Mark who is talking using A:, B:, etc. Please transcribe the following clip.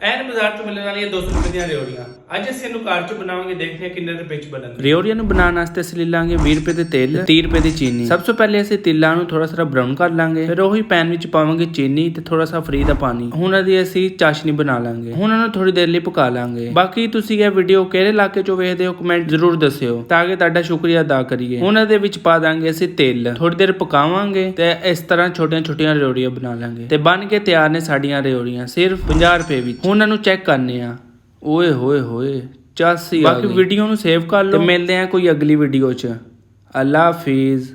A: ਐਨ ਬਾਜ਼ਾਰ ਤੋਂ ਮਿਲਣ ਵਾਲੀਆਂ 200 ਰੁਪਏ ਦੀਆਂ ਰਿਓੜੀਆਂ ਅੱਜ ਅਸੀਂ ਇਹਨੂੰ ਘਰ ਚ ਬਣਾਵਾਂਗੇ। ਦੇਖਦੇ ਹਾਂ ਕਿੰਨੇ ਰੁਪਏ ਚ ਬਣਨਗੇ। ਰਿਓੜੀਆਂ ਨੂੰ ਬਣਾਉਣ ਵਾਸਤੇ ਅਸੀਂ ਲੈ ਲਾਂਗੇ 20 ਰੁਪਏ ਦੇ ਤੇਲ, 30 ਰੁਪਏ ਦੀ ਚੀਨੀ। ਸਭ ਤੋਂ ਪਹਿਲੇ ਅਸੀਂ ਤਿਲਾਂ ਨੂੰ ਥੋੜਾ ਸਾਰਾ ਬਰਾਊਨ ਕਰ ਲਾਂਗੇ, ਫਿਰ ਉਹੀ ਪੈਨ ਵਿੱਚ ਪਾਵਾਂਗੇ ਚੀਨੀ ਤੇ ਥੋੜਾ ਸਾ ਫਰੀ ਦਾ ਪਾਣੀ। ਹੁਣ ਇਹਦੀ ਅਸੀਂ ਚਾਸ਼ਨੀ ਬਣਾ ਲਾਂਗੇ। ਹੁਣ ਇਹਨੂੰ ਥੋੜੀ ਦੇਰ ਲਈ ਪਕਾ ਲਾਂਗੇ। ਬਾਕੀ ਤੁਸੀਂ ਇਹ ਵੀਡੀਓ ਕਿਹੜੇ ਇਲਾਕੇ ਚੋਂ ਵੇਖਦੇ ਹੋ ਕਮੈਂਟ ਜ਼ਰੂਰ ਦੱਸਿਓ ਤਾਂ ਕਿ ਤੁਹਾਡਾ ਸ਼ੁਕਰੀਆ ਅਦਾ ਕਰੀਏ। ਹੁਣ ਇਹਦੇ ਵਿੱਚ ਪਾ ਦਾਂਗੇ ਅਸੀਂ ਤੇਲ, ਥੋੜੀ ਦੇਰ ਪਕਾਵਾਂਗੇ ਤੇ ਇਸ ਤਰ੍ਹਾਂ ਛੋਟੀਆਂ ਰਿਓੜੀਆਂ ਬਣਾ ਲਾਂਗੇ ਤੇ ਬਣ ਕੇ ਤਿਆਰ ਨੇ ਸਾਡੀਆਂ ਰਿਓੜੀਆਂ ਸਿਰਫ 50 ਰੁਪਏ ਵਿੱਚ। ਹੁਣ ਇਹਨੂੰ ਚੈੱਕ ਕਰਨੇ ਆ। ਓਏ ਹੋਏ ਹੋਏ 84। ਬਾਕੀ ਵੀਡੀਓ ਨੂੰ ਸੇਵ ਕਰ ਲਓ ਤੇ ਮਿਲਦੇ ਆ ਕੋਈ ਅਗਲੀ ਵੀਡੀਓ 'ਚ। ਅੱਲਾ ਹਾਫਿਜ਼।